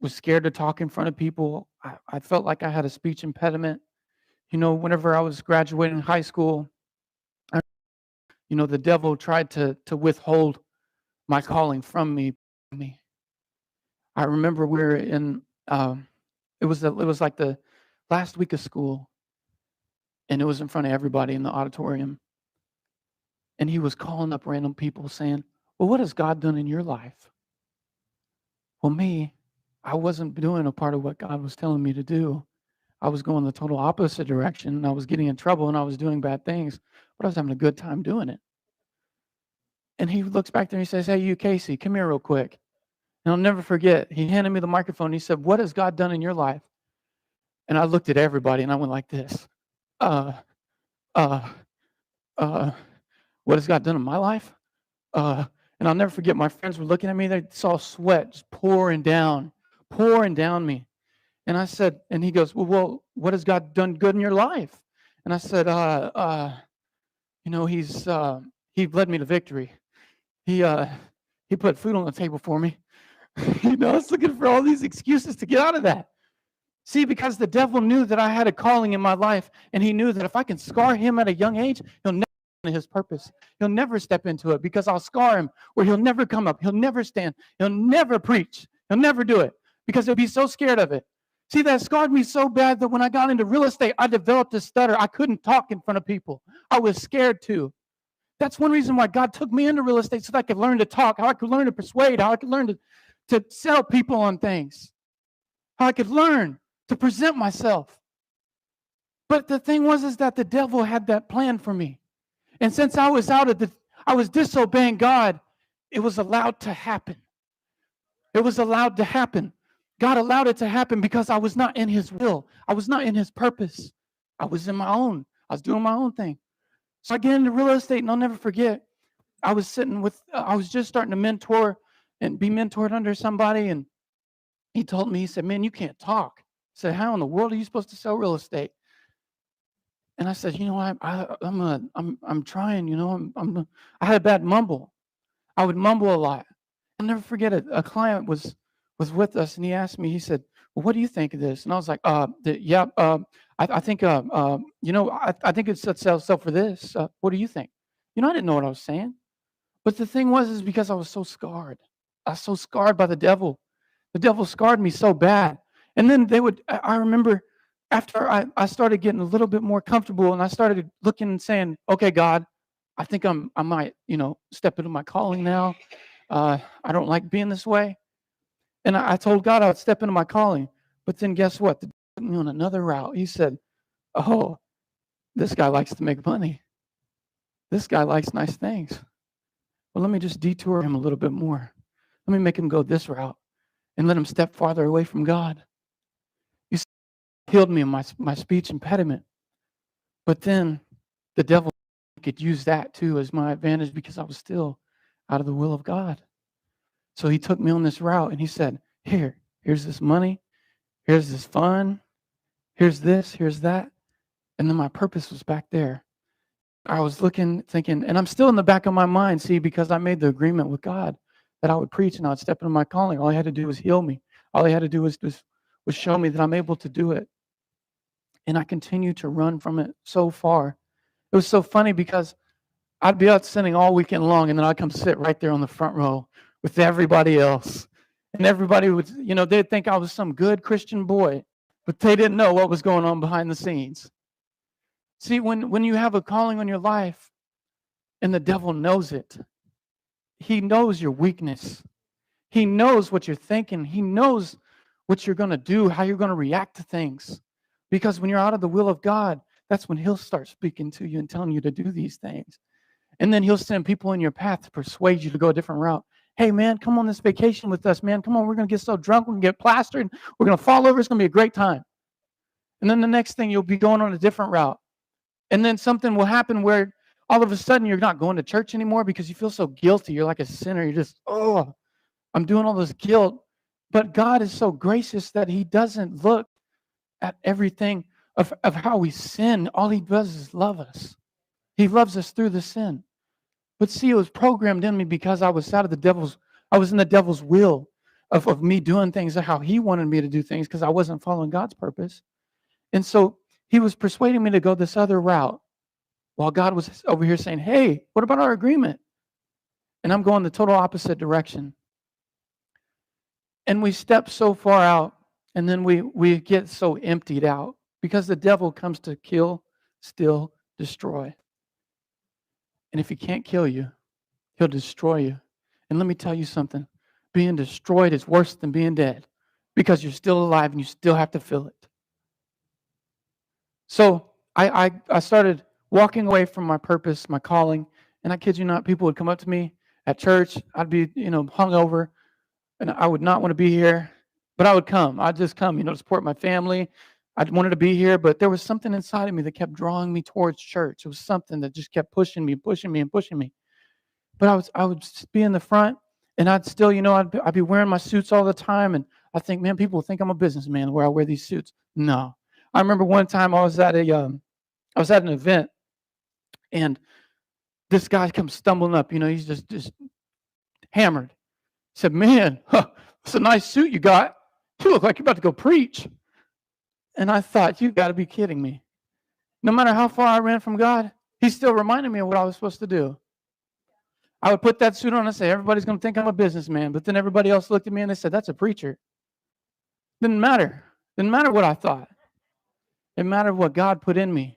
was scared to talk in front of people. I felt like I had a speech impediment. Whenever I was graduating high school, the devil tried to withhold my calling from me. I remember we were in, it was like the last week of school, and it was in front of everybody in the auditorium. And he was calling up random people saying, "Well, what has God done in your life?" Well, me, I wasn't doing a part of what God was telling me to do. I was going the total opposite direction. I was getting in trouble and I was doing bad things, but I was having a good time doing it. And he looks back there and he says, "Hey, you, Casey, come here real quick." And I'll never forget, he handed me the microphone and he said, "What has God done in your life?" And I looked at everybody and I went like this. Uh, uh, uh, what has God done in my life? And I'll never forget, my friends were looking at me. They saw sweat just pouring down me. And I said, and he goes, well, what has God done good in your life? And I said, he led me to victory. He put food on the table for me. I was looking for all these excuses to get out of that. See, because the devil knew that I had a calling in my life, and he knew that if I can scar him at a young age, he'll never into his purpose. He'll never step into it because I'll scar him where he'll never come up. He'll never stand. He'll never preach. He'll never do it because he'll be so scared of it. See, that scarred me so bad that when I got into real estate, I developed a stutter. I couldn't talk in front of people. I was scared to. That's one reason why God took me into real estate so that I could learn to talk, how I could learn to persuade, how I could learn to sell people on things, how I could learn to present myself. But the thing was that the devil had that plan for me. And since I was disobeying God, it was allowed to happen. It was allowed to happen. God allowed it to happen because I was not in his will. I was not in his purpose. I was in my own. I was doing my own thing. So I get into real estate, and I'll never forget, I was just starting to mentor and be mentored under somebody, and he told me, he said, "Man, you can't talk." I said, "How in the world are you supposed to sell real estate?" And I said, I'm trying, I had a bad mumble. I would mumble a lot. I'll never forget it. A client was with us, and he asked me, he said, "Well, what do you think of this?" And I was like, I think, I think it's sell for this. What do you think? I didn't know what I was saying. But the thing is because I was so scarred. I was so scarred by the devil. The devil scarred me so bad. And then I remember after I started getting a little bit more comfortable and I started looking and saying, "Okay, God, I think I might, step into my calling now. I don't like being this way." And I told God I would step into my calling. But then guess what? The devil put me on another route. He said, "Oh, this guy likes to make money. This guy likes nice things. Well, let me just detour him a little bit more. Let me make him go this route and let him step farther away from God." You see, he healed me of my speech impediment. But then the devil could use that too as my advantage because I was still out of the will of God. So he took me on this route and he said, here's this money, here's this fun, here's this, here's that. And then my purpose was back there. I was looking, thinking, and I'm still in the back of my mind, see, because I made the agreement with God that I would preach and I would step into my calling. All he had to do was heal me. All he had to do was show me that I'm able to do it. And I continue to run from it so far. It was so funny because I'd be out sitting all weekend long, and then I'd come sit right there on the front row with everybody else. And everybody would, they'd think I was some good Christian boy, but they didn't know what was going on behind the scenes. See, when you have a calling on your life and the devil knows it, he knows your weakness. He knows what you're thinking. He knows what you're going to do, how you're going to react to things. Because when you're out of the will of God, that's when he'll start speaking to you and telling you to do these things. And then he'll send people in your path to persuade you to go a different route. "Hey, man, come on this vacation with us, man. Come on, we're going to get so drunk, we're going to get plastered, we're going to fall over, it's going to be a great time." And then the next thing, you'll be going on a different route. And then something will happen where all of a sudden you're not going to church anymore because you feel so guilty. You're like a sinner. You're just, I'm doing all this guilt. But God is so gracious that he doesn't look at everything of how we sin. All he does is love us. He loves us through the sin. But see, it was programmed in me because I was in the devil's will of me doing things how he wanted me to do things because I wasn't following God's purpose. And so he was persuading me to go this other route while God was over here saying, "Hey, what about our agreement?" And I'm going the total opposite direction. And we step so far out, and then we get so emptied out because the devil comes to kill, steal, destroy. And if he can't kill you, he'll destroy you. And let me tell you something. Being destroyed is worse than being dead because you're still alive and you still have to feel it. So I started walking away from my purpose, my calling, and I kid you not, people would come up to me at church. I'd be, hungover, and I would not want to be here, but I would come. I'd just come, to support my family. I wanted to be here, but there was something inside of me that kept drawing me towards church. It was something that just kept pushing me, pushing me, and pushing me. But I would be in the front, and I'd still, I'd be wearing my suits all the time, and I think, man, people think I'm a businessman where I wear these suits. No, I remember one time I was at an event, and this guy comes stumbling up. He's just hammered. Said, man, it's a nice suit you got. You look like you're about to go preach. And I thought, you've got to be kidding me. No matter how far I ran from God, he still reminded me of what I was supposed to do. I would put that suit on and say, everybody's going to think I'm a businessman. But then everybody else looked at me and they said, that's a preacher. Didn't matter. Didn't matter what I thought. It mattered what God put in me.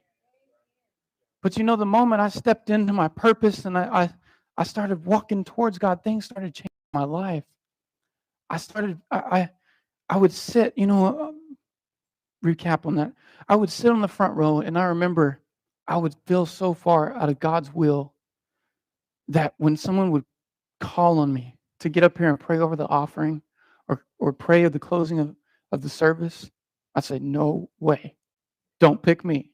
But the moment I stepped into my purpose and I started walking towards God, things started changing my life. I would sit, recap on that. I would sit on the front row, and I remember I would feel so far out of God's will that when someone would call on me to get up here and pray over the offering or pray at the closing of the service, I'd say, no way. Don't pick me.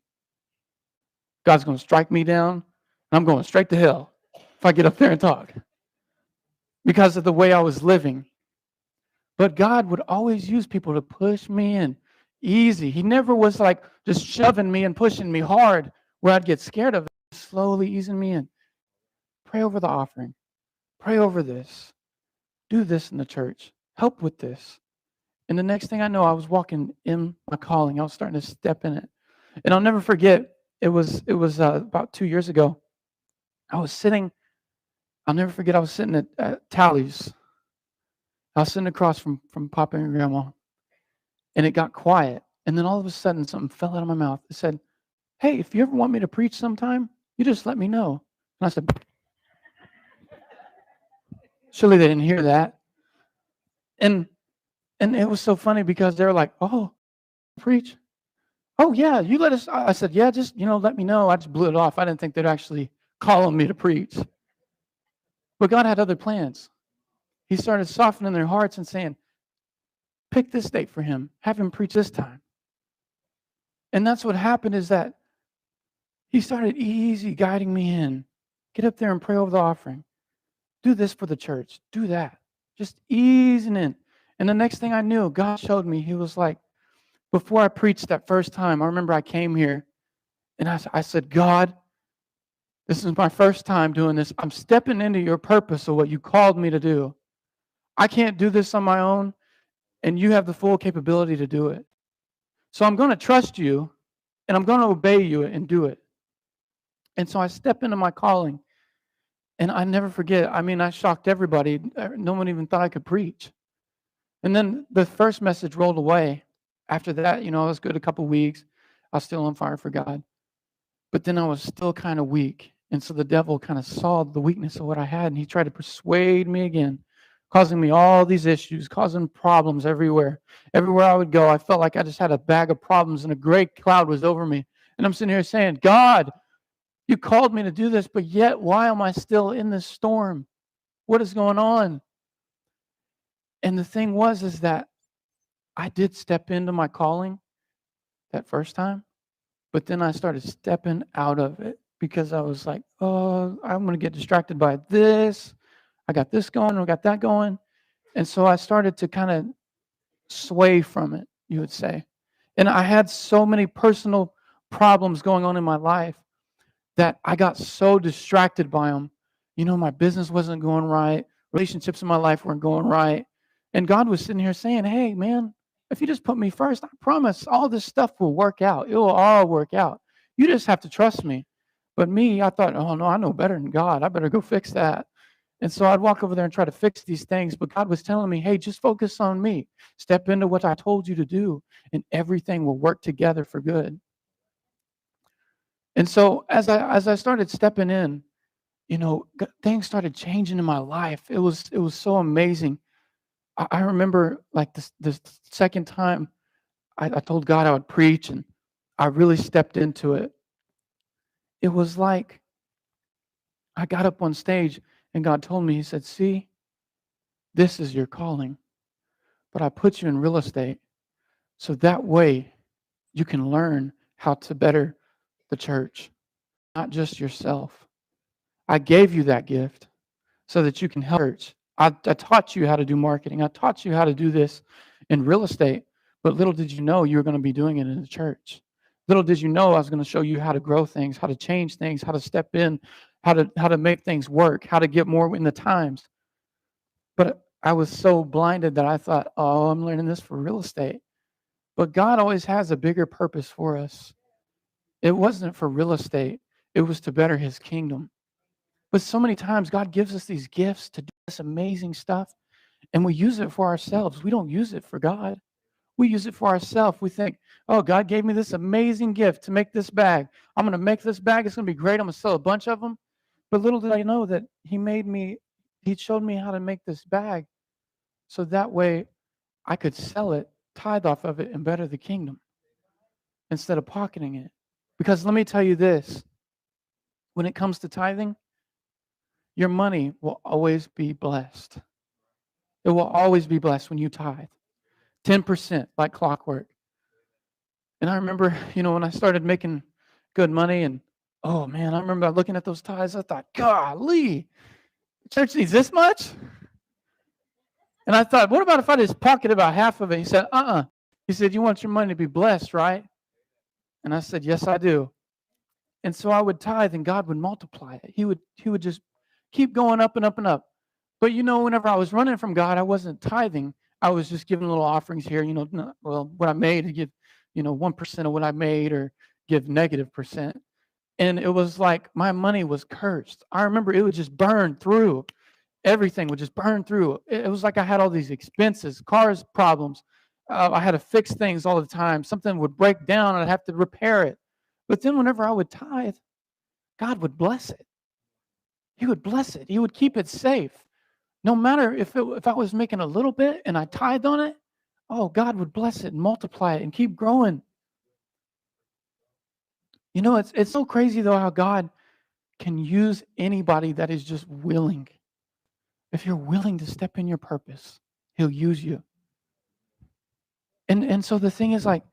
God's going to strike me down, and I'm going straight to hell if I get up there and talk because of the way I was living. But God would always use people to push me in easy. He never was like just shoving me and pushing me hard where I'd get scared of it, slowly easing me in. Pray over the offering. Pray over this. Do this in the church. Help with this. And the next thing I know, I was walking in my calling. I was starting to step in it. And I'll never forget, it was about 2 years ago. I'll never forget, I was sitting at Tally's. I was sitting across from Papa and Grandma, and it got quiet. And then all of a sudden, something fell out of my mouth. It said, hey, if you ever want me to preach sometime, you just let me know. And I said, surely they didn't hear that. And it was so funny because they were like, oh, preach? Oh, yeah, you let us. I said, yeah, just, let me know. I just blew it off. I didn't think they'd actually call on me to preach. But God had other plans. He started softening their hearts and saying, pick this date for him. Have him preach this time. And that's what happened, is that he started easy guiding me in. Get up there and pray over the offering. Do this for the church. Do that. Just easing in. And the next thing I knew, God showed me. He was like, before I preached that first time, I remember I came here and I said, God, this is my first time doing this. I'm stepping into your purpose of what you called me to do. I can't do this on my own, and you have the full capability to do it. So I'm going to trust you, and I'm going to obey you and do it. And so I step into my calling, and I never forget. I shocked everybody. No one even thought I could preach. And then the first message rolled away. After that, I was good a couple weeks. I was still on fire for God. But then I was still kind of weak. And so the devil kind of saw the weakness of what I had, and he tried to persuade me again, causing me all these issues, causing problems everywhere. Everywhere I would go, I felt like I just had a bag of problems, and a great cloud was over me. And I'm sitting here saying, God, you called me to do this, but yet why am I still in this storm? What is going on? And the thing is that I did step into my calling that first time, but then I started stepping out of it because I was like, oh, I'm going to get distracted by this. I got this going, I got that going. And so I started to kind of sway from it, you would say. And I had so many personal problems going on in my life that I got so distracted by them. My business wasn't going right. Relationships in my life weren't going right. And God was sitting here saying, hey, man, if you just put me first, I promise all this stuff will work out. It will all work out. You just have to trust me. But me, I thought, oh, no, I know better than God. I better go fix that. And so I'd walk over there and try to fix these things. But God was telling me, hey, just focus on me. Step into what I told you to do, and everything will work together for good. And so as I started stepping in, things started changing in my life. It was so amazing. I remember like this second time I told God I would preach, and I really stepped into it. It was like I got up on stage, And God told me, he said, see, this is your calling, but I put you in real estate so that way you can learn how to better the church, not just yourself. I gave you that gift so that you can help church. I taught you how to do marketing. I taught you how to do this in real estate, but little did you know you were going to be doing it in the church. Little did you know I was going to show you how to grow things, how to change things, how to step in, how to make things work, how to get more in the times. But I was so blinded that I thought, oh, I'm learning this for real estate. But God always has a bigger purpose for us. It wasn't for real estate. It was to better his kingdom. But so many times God gives us these gifts to do this amazing stuff, and we use it for ourselves. We don't use it for God. We use it for ourselves. We think, oh, God gave me this amazing gift to make this bag. I'm going to make this bag. It's going to be great. I'm going to sell a bunch of them. But little did I know that he showed me how to make this bag so that way I could sell it, tithe off of it, and better the kingdom instead of pocketing it. Because let me tell you this, when it comes to tithing, your money will always be blessed. It will always be blessed when you tithe. 10% like clockwork. And I remember, when I started making good money and, oh man, I remember looking at those tithes, I thought, golly, the church needs this much? And I thought, what about if I just pocket about half of it? He said, He said, you want your money to be blessed, right? And I said, yes, I do. And so I would tithe and God would multiply it. He would just keep going up and up and up. But whenever I was running from God, I wasn't tithing. I was just giving little offerings here, what I made, to give, 1% of what I made or give -%. And it was like my money was cursed. I remember it would just burn through. Everything would just burn through. It was like I had all these expenses, cars problems. I had to fix things all the time. Something would break down and I'd have to repair it. But then whenever I would tithe, God would bless it. He would bless it. He would keep it safe. No matter if I was making a little bit and I tithed on it, oh, God would bless it and multiply it and keep growing. It's so crazy though how God can use anybody that is just willing. If you're willing to step in your purpose, he'll use you. And so the thing is, like,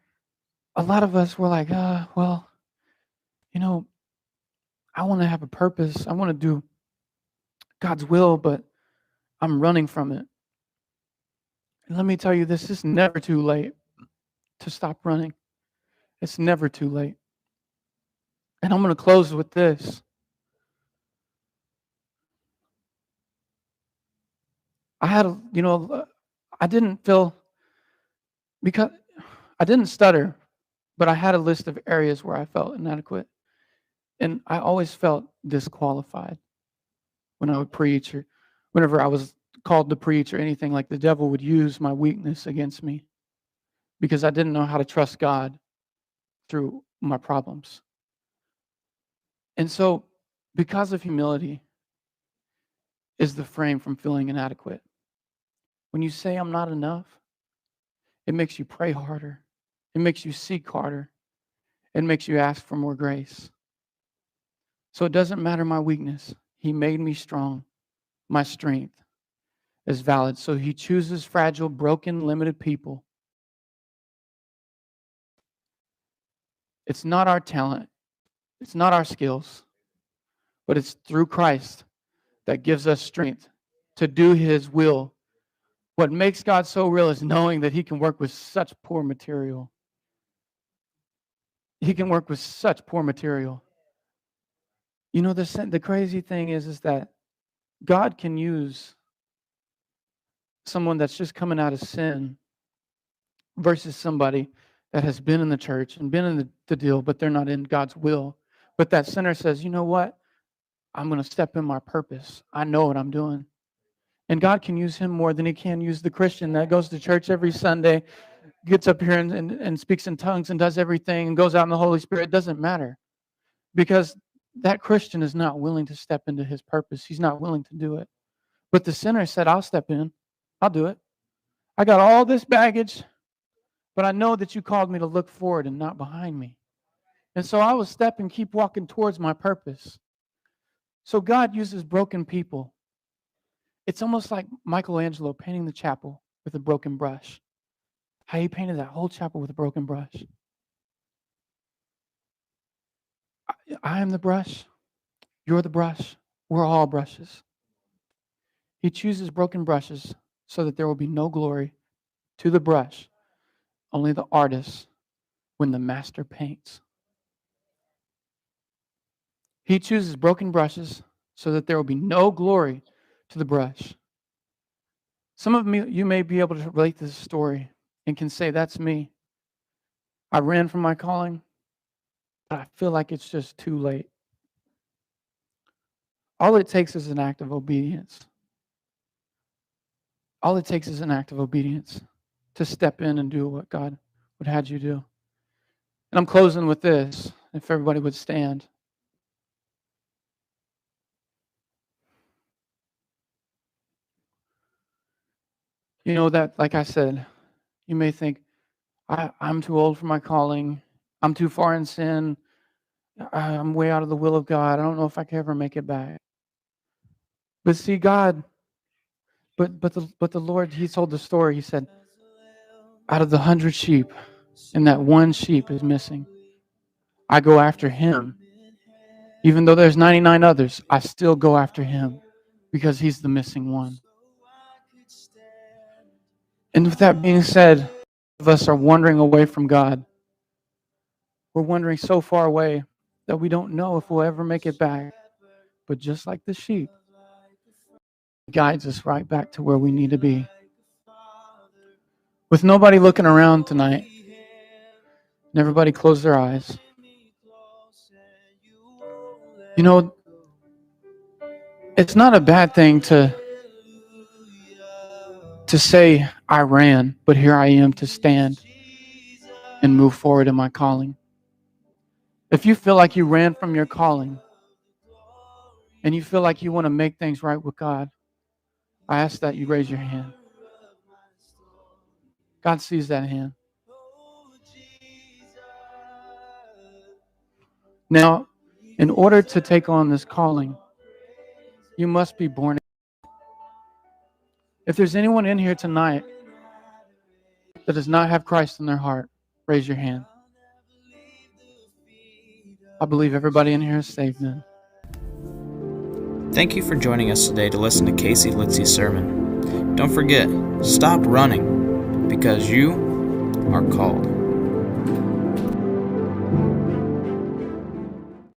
a lot of us were like, well, I want to have a purpose. I want to do God's will, but I'm running from it. And let me tell you this, it's never too late to stop running. It's never too late. And I'm going to close with this. I didn't feel, because I didn't stutter, but I had a list of areas where I felt inadequate. And I always felt disqualified when I would preach or whenever I was called to preach or anything. Like the devil would use my weakness against me because I didn't know how to trust God through my problems. And so, because of humility is the frame from feeling inadequate. When you say I'm not enough, it makes you pray harder. It makes you seek harder. It makes you ask for more grace. So it doesn't matter my weakness. He made me strong. My strength is valid. So he chooses fragile, broken, limited people. It's not our talent. It's not our skills. But it's through Christ that gives us strength to do his will. What makes God so real is knowing that he can work with such poor material. He can work with such poor material. The crazy thing is that God can use someone that's just coming out of sin versus somebody that has been in the church and been in the deal, but they're not in God's will. But that sinner says, you know what? I'm going to step in my purpose. I know what I'm doing. And God can use him more than he can use the Christian that goes to church every Sunday, gets up here and speaks in tongues and does everything and goes out in the Holy Spirit. It doesn't matter. Because that Christian is not willing to step into his purpose. He's not willing to do it. But the sinner said, I'll step in. I'll do it. I got all this baggage, but I know that you called me to look forward and not behind me. And so I will step and keep walking towards my purpose. So God uses broken people It's almost like Michelangelo painting the chapel with a broken brush. How he painted that whole chapel with a broken brush. I am the brush. You're the brush. We're all brushes. He chooses broken brushes so that there will be no glory to the brush, only the artist when the master paints. He chooses broken brushes so that there will be no glory to the brush. Some of you may be able to relate to this story and can say, that's me. I ran from my calling, but I feel like it's just too late. All it takes is an act of obedience. All it takes is an act of obedience to step in and do what God would have you do. And I'm closing with this, if everybody would stand. You know that, like I said, you may think, I'm too old for my calling. I'm too far in sin. I'm way out of the will of God. I don't know if I can ever make it back. But see, God, but the Lord, He told the story. He said, out of the 100 sheep, and that one sheep is missing, I go after him. Even though there's 99 others, I still go after him because he's the missing one. And with that being said, most of us are wandering away from God. We're wandering so far away that we don't know if we'll ever make it back. But just like the sheep, He guides us right back to where we need to be. With nobody looking around tonight, and everybody close their eyes. You know, it's not a bad thing to say, I ran, but here I am to stand and move forward in my calling. If you feel like you ran from your calling and you feel like you want to make things right with God, I ask that you raise your hand. God sees that hand. Now, in order to take on this calling, you must be born again. If there's anyone in here tonight that does not have Christ in their heart, raise your hand. I believe everybody in here is saved then. Thank you for joining us today to listen to Casey Litsey's sermon. Don't forget, stop running, because you are called.